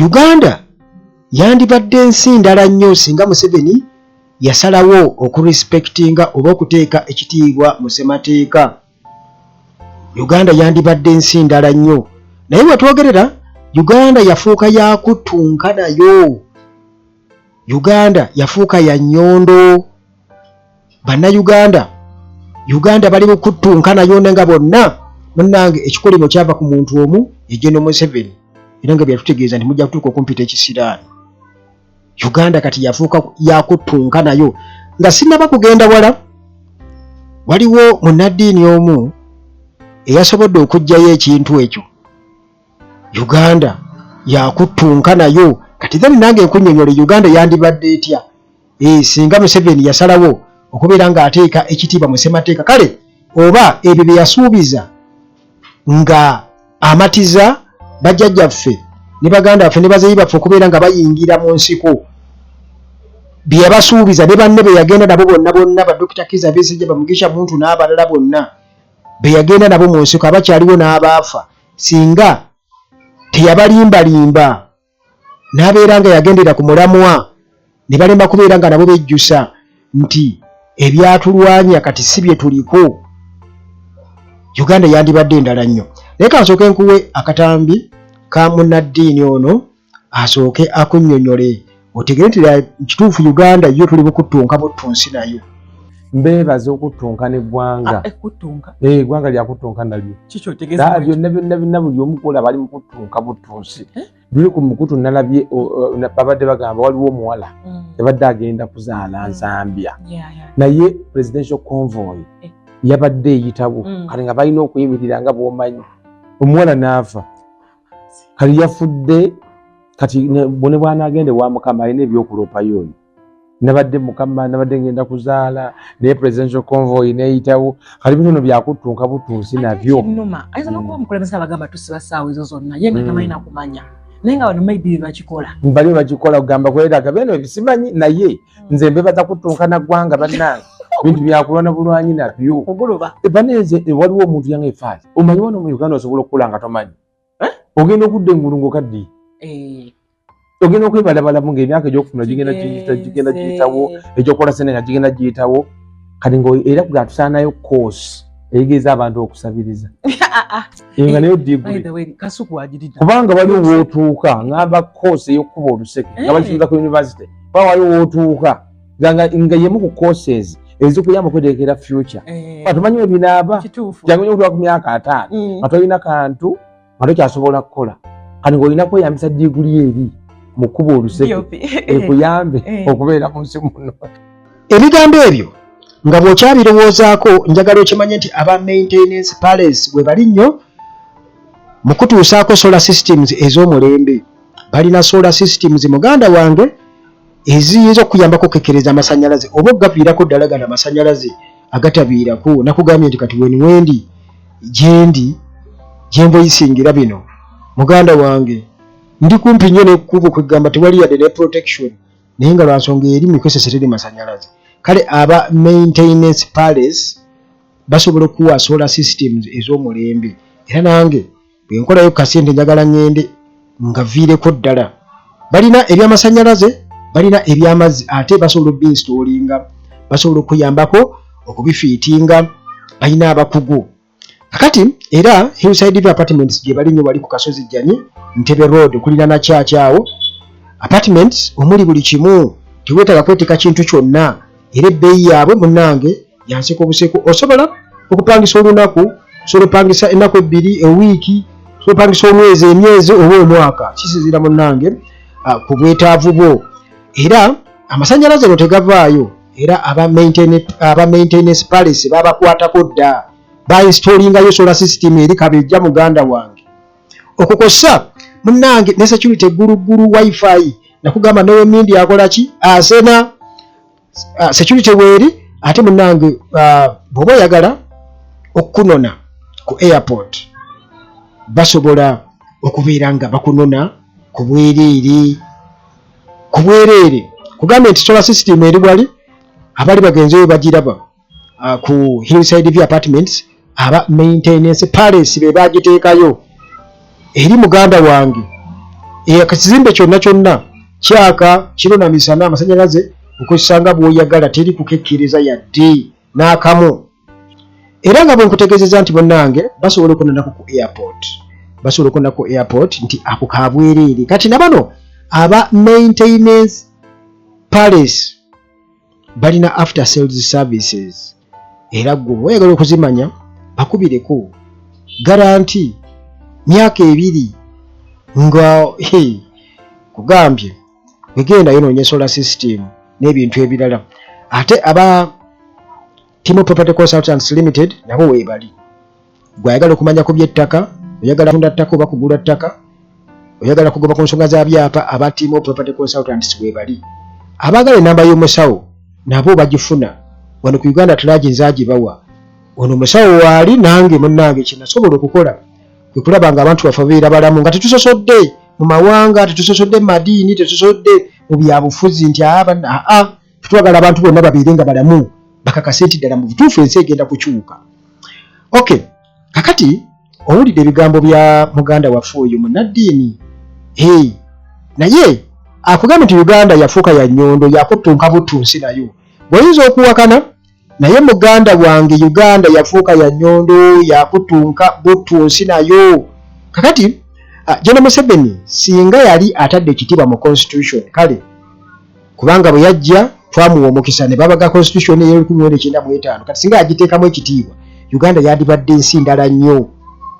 Uganda yandibadde ensi ndala nnyo singa Museveni yasalawo okurespectinga oba okuteeka ekitiibwa mu ssemateeka. Uganda yandibadde ensi ndala nnyo, naye wetwogerera Uganda yafuuka yakuttunka nayo. Uganda yafuuka ya nnyondo. Bannayuganda, Uganda bali mukuttunka nayo nga bonna munnange ekikolimo kyava ku muntu omu General Museveni era nga byatutegeeza nti mujja kutuuka okumpita ekisiraani. Uganda kati yafuuka yakuttunka nayo nga sinnaba kugenda wala. Waliwo munnaddiini omu eyasobodde okuggyayo ekintu ekyo. Uganda yakuttunka nayo kati then nange nkunnyonnyole Uganda yandibadde etya singa Museveni yasalawo okubeera ng'ateeka ekitiibwa mu ssemateeka. Kale oba ebyo bye yasuubiza nga amatiza bajjajjaffe ne baganda baffe ne bazeeyi baffe okubeera nga bayingira mu nsiko, bye yabasuubiza ne banne be yagenda nabo bonna ba Dr. Kizza Besigye, Bamugisha Muntu n'abalala bonna be yagenda nabo mu nsiko abakyaliwo n'abaafa, singa teyabalimbalimba n'abeera nga yagendera ku mulamwa ne balemba kubeera nga nabo bejjusa nti ebyatulwanya kati si bye tuliko, Uganda yandibadde endala nnyo. Naye kansooke nkuwe akatambi ka munnaddiini ono asooke akunnyonnyole otegere nti kituufu Uganda yo tuli bukuttunka buttunsi nayo. Mbeebaza okuttunka n'eggwanga. Eggwanga lyakuttunka nalyo. Kiki otegeeza? Byonna buli omu kola bali mu kuttunka buttunsi. Biri ku mukutu nalabye babadde bagamba waliwo omuwala yabadde agenda kuzaala Zambia. Naye presidential convoy yabadde eyitawo kale nga balina okuyimirira nga bw'omanyi. Omuwala n'afa. Kali yafudde kati bone bw'anaagende wa Mukama alina ebyokuloopayo oyo. Nabadde Mukama nabadde ngenda kuzaala naye presidential convoy n'eyitawo. Kali bino byakuttunka buttunsi nabyo. Nnuma ayinza n'okuba omukulembeze abagamba tusiba ssaawa ezo zonna ye nga tamalina kumanya. Naye nga bano maybe bakikola. Bali bakikola kugamba kweraga beno ebisimanyi naye nze mbebaza kuttunka na ggwanga bannange. Bintu byakulwana bulwanyi nabyo. Ogoloba. Baneze waliwo omuntu yange efaali. Omanyi wano mu Uganda osobola okukula nga tomanyi. Ogenda okudda engulungo kaddi. Ogenda okwebalabala mu ng'emyaka egy'okufuna gigenda giyitawo, egyokukola sene nga gigenda giyitawo. Kati era gatusaanayo course eyigiriza abantu okusabiriza. Nga nayo diguli. Kubanga waliwo wootuuka ng'aba course ey'okukuba oluseke nga balifunza ku university. Kuba waliwo wootuuka nga yemu ku courses ezikuyamba okweteekera future. Tumanyi we binaaba. Kyangu nnyo okutuuka ku myaka 5 nga tolina kantu nga tokyasobola kukola. Kati ng'olina kweyambisa diguli eri mu kkuba oluseke ekuyambe okubeera mu nsi muno. Ebigambo ebyo nga bw'okyabirowoozaako njagala okimanye nti aba maintenance palace bwe bali nnyo mu kutuusaako solar systems ez'omulembe. Balina solar systems muganda wange eziyinza okuyambako okukekkereza amasannyalaze oba ogaviirako ddala gano amasannyalaze agataviirako. Nakugambye nti kati wendi gyendi gyemboyisingira bino muganda wange ndi kumpi nnyo n'ekkubo kwegamba tewali yadde ne protection naye nga lwa nsonga eri mikozesa teri masannyalaze. Kale aba maintenance palace basobola okuwa solar systems ez'omulembe era nange bwe nkolayo kasente njagala ngende nga viireko ddala. Balina ebyamasannyalaze, balina ebyamazzi ate basobola obinstallinga, basobola okuyambako okubifiitinga, balina abakugu. Kakati era Hillside View Apartments gye bali nnyo wali ku Kasozi Jjani Ntebe Road kulina na kyakyawo. Apartments omuli buli kimu teweetaaga kweteeka kintu kyonna era ebbeeyi yaabwe munnange yanseko obuseko. Osobola okupangisa olunaku, osobola opangisa ennaku 2 ewiiki, osobola opangisa omwezi, emyezi oba omwaka, kisizira munnange ku bwetaavu bwo. Era amasannyalaze no tegavaayo era aba maintenance palace babakwatako dda bainstallingayo solar system eri kabejja muganda wange okukosa munnange ne security gulu wifi. Nakugamba nowe mindi akola ki asena security weri ate munnange bw'oba oyagala okukunona ku airport basobola okubeera nga bakunona ku bwereere kugambye nti solar system eri wali abali bagenzeyo bagiraba ku Hillside View Apartments aba maintenance palace be bagiteekayo eri muganda wange akazimbe kyonna kyaka kiro na misana amasanyalaze okusanga bw'oyagala teri kukekkiriza yadde n'akamu. Era nga bwe nkutegeezezza nti bonnange basobola okundako ku airport nti ako kabwereere. Kati na bano aba maintenance palace balina after sales services, era gwe oyagala okuzimanya bakubireko garanti myaka 2 nga kugambye wegenda yonoonye solar system n'ebintu ebirala. Ate aba Timo Property Consultants Limited nabo weebali. Gwayagala okumanya ku by'ettaka, oyagala kutunda ttaka oba kugula ttaka, oyagala kugoba ku nsonga za byapa, aba Timo Property Consultants weebali. Abagala enamba y'omusawo nabo bagifuna wano ku Uganda Tulagi nzaagibawa. Ono omusawo waali nange munnange kinasobola okukola kwe kulaba nga abantu baffe babeera balamu nga tetusosodde mu mawanga, tetusosodde mu madiini, tetusosodde mu byabufuzi nti twagala abantu bonna babeere nga balamu bakakase nti ddala mu butuufu ensi egenda kukyuka. Okay, kakati owulidde ebigambo bya muganda waffe oyo munnaddiini naye akugamba nti Uganda yafuuka ya nnyondo yakuttunka buttunsi nayo bw'oyinza okuwakana naye muganda wange Uganda yafuuka ya nnyondo yakuttunka buttunsi nayo. Kakati General Museveni singa yali atadde ekitiibwa mu constitution kale kubanga bwe yajja twamuwa omukisa ne babaga constitution ye 1995 kati singa agiteekamu ekitiibwa Uganda yandibadde ensi ndala nnyo.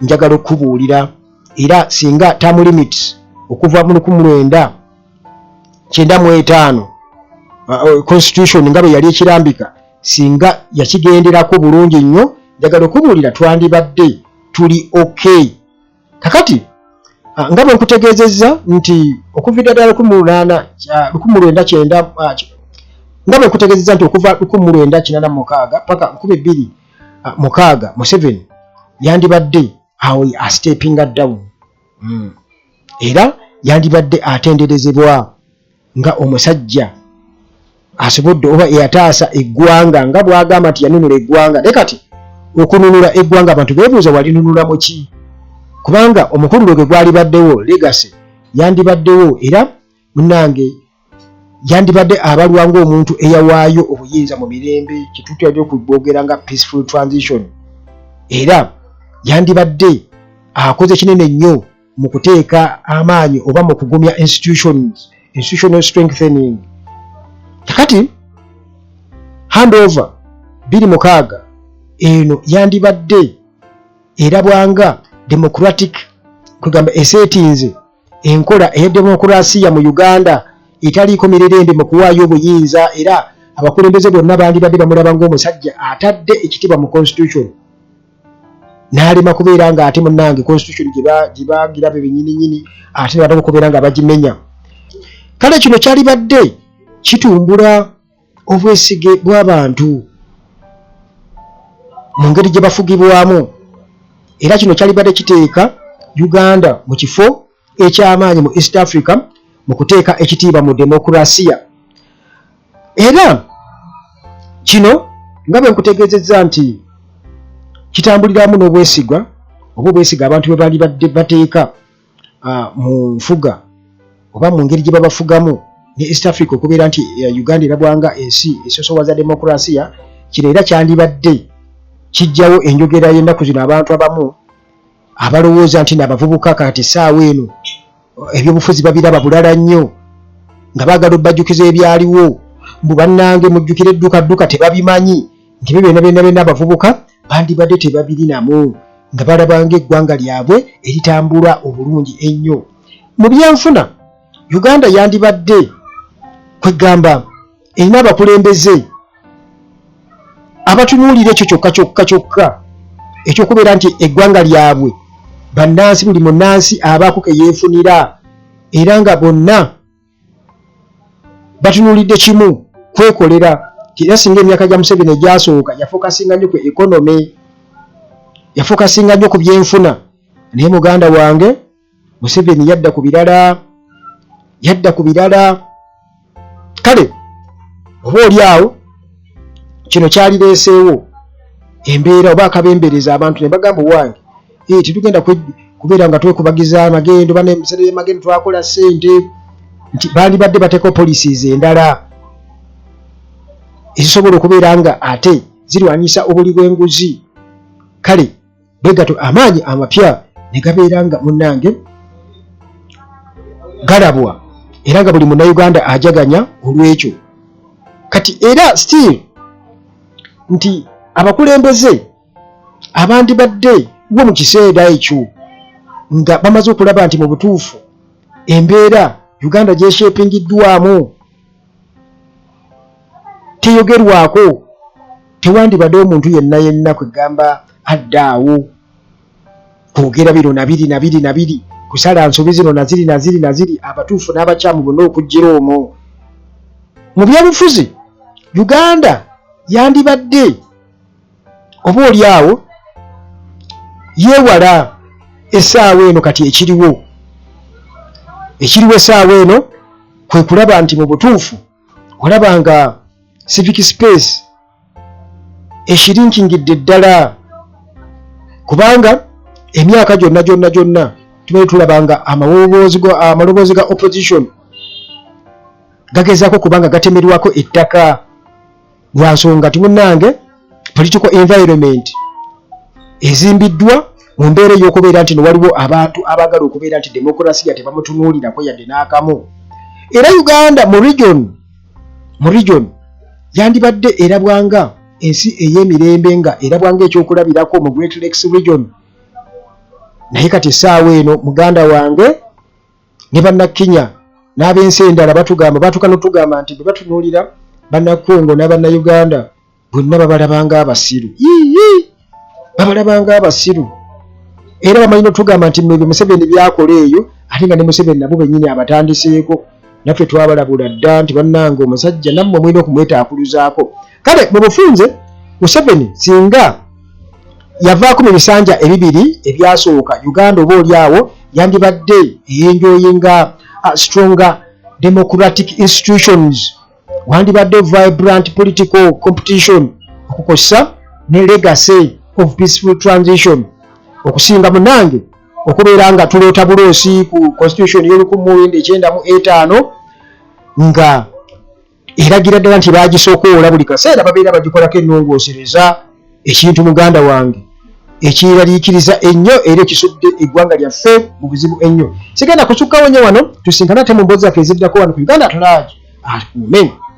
Njagala okubuulira era singa term limits okuva mu 1995 constitution nga bwe yali ekirambika singa yakigenderako bulungi nnyo njagala okubuulira twandibadde tuli okay. Kakati nga bwe nkutegeezezza nti okuva ddala 1990 nga bwe nkutegeezezza nti okuva 1996 paka 2006 Museveni yandibadde awo stepping down era yandibadde atenderezebwa nga omusajja asobodde oba eyataasa eggwanga nga bw'agamba nti yanunula eggwanga. Naye kati okununula eggwanga abantu beebuuza walinunula mu ki? Kubanga omukululo gwe gwalibaddewo legacy yandibaddewo era munnange yandibadde abalwa ng'omuntu eyawaayo obuyinza mu mirembe kitutadde okubogera nga peaceful transition era yandibadde akoze kinene nnyo mu kuteeka amaanyi oba mu kugumya institutional strengthening. Kakati handover 2006 eno yandibadde erabwanga democratic kugamba esetinze enkola eya demokrasiya mu Uganda etaliiko mirerembe mu kuwaayo obuyinza era abakulembeze bonna bandibadde bamulaba ng'omusajja atadde ekitiibwa mu constitution n'alema kubeera nga ate munnange constitution gye bagiraba ebinyininyini ate bataka okubeera nga bagimenya. Kale kino kyalibadde kitumbula obwesige bw'abantu mu ngeri gye bafugibwamu era kino kyalibadde kiteeka Uganda mu kifo eky'amaanyi mu East Africa mu kuteeka ekitiibwa mu demokrasiya. Era kino nga bwe nkutegeezezza nti kitambuliramu n'obwesiga oba obwesiga abantu bwe bali bateeka mu nfuga oba mu ngeri gye babafugamu ne East Africa okubeera nti Uganda erabwanga ensi esosowaza demokrasiya. Kino era kyandibadde kijjawo enjogera y'ennaku zino abantu abamu abalowooza nti n'abavubuka kati essaawa eno ebyobufuzi babiraba bulala nnyo nga baagala obbajjukiza ebyaliwo mbu bannange mujjukire edduka tebabimanyi nti byonna abavubuka bandibadde tebabirinamu nga balabanga eggwanga lyabwe eritambula obulungi ennyo. Mu byenfuna Uganda yandibadde kwegamba erina abakulembeze abatunuulira ekyo kyokka ekyokubeera nti eggwanga lyabwe bannansi buli munnansi abaako ke yeefunira era nga bonna batunuulidde kimu kwekolera. Era singa emyaka gya Museveni egyasooka yafokasinga nnyo ku economy, yafokasinga nnyo ku byenfuna, naye muganda wange Museveni yadda ku birala. Kale oba oli awo kino kyalireeseewo embeera oba akabembereza abantu ne bagamba wange tetugenda kubeera nga twekubagiza amagendo bane emisere y'amagendo twakola ssente nti bandibadde bateeko policies endala ezisobola okubeera nga ate zirwanyisa obuli bw'enguzi. Kale bwe gato amaanyi amapya ne gabeera nga munnange galabwa era nga buli munnayuganda ajaganya olw'ekyo. Kati era still nti abakulembeze abandibadde wo mu kiseera ekyo nga bamaze okulaba nti mu butuufu embeera Uganda gyeshepingiddwamu teyogerwako, tewandibadde omuntu yenna kwegamba addaawo kwogera bino na biri kusala nsobi zino na ziri abatuufu n'abakyamu bonna okujjira omwo. Mu byabufuzi Uganda yandibadde oba oli awo yeewala essaawa eno kati ekiriwo essaawa eno kwe kulaba nti mu butuufu olaba nga civic space ekirinkingidde ddala, kubanga emyaka gyonna tubaire tulaba nga amaloboozi ga opposition gagezaako kubanga gatemerwako ettaka lwa nsonga ti munnange political environment ezimbiddwa mu mbeera ey'okubeera nti waliwo abantu abaagala okubeera nti demokrasiya tebamutunuulirako yadde n'akamu. Era Uganda mu region yandibadde erabwanga ensi ey'emirembe nga erabwanga ekyokulabirako mu Great Lakes region. Naye kati essaawa eno muganda wange ne bannakenya n'ab'ensi endala batuuka n'otugamba nti bwe batunuulira bannakongo n'abannayuganda bonna babalabanga abasiru, babalabanga abasiru. Era bamanyi n'otugamba nti ebyo Museveni byakola eyo ate nga ne Museveni nabo bennyini abatandiseeko, naffe twabalabula dda nti bannange omusajja nammwe mulina okumwetaakuluzaako. Kale mu bufunze Museveni singa yavaako mu bisanja ebibiri ebyasooka, Uganda oba oli awo yandibadde eyenjoyinga stronger democratic institutions, wandibadde vibrant political competition okukosa ne legacy of peaceful transition okusinga munange okubeera nga tuloota buloosi ku constitution y'O1995 nga eragira ddala nti bagisokoola buli kaseera babeera bagikolako ennongoosereza, ekintu muganda wange ekiraliikiriza ennyo era ekisudde eggwanga lyaffe mu buzibu ennyo. Sigenda kusukkawo nnyo wano, tusinkana ate mu mboozi zaffe eziddako wano ku Uganda At Large. Amen.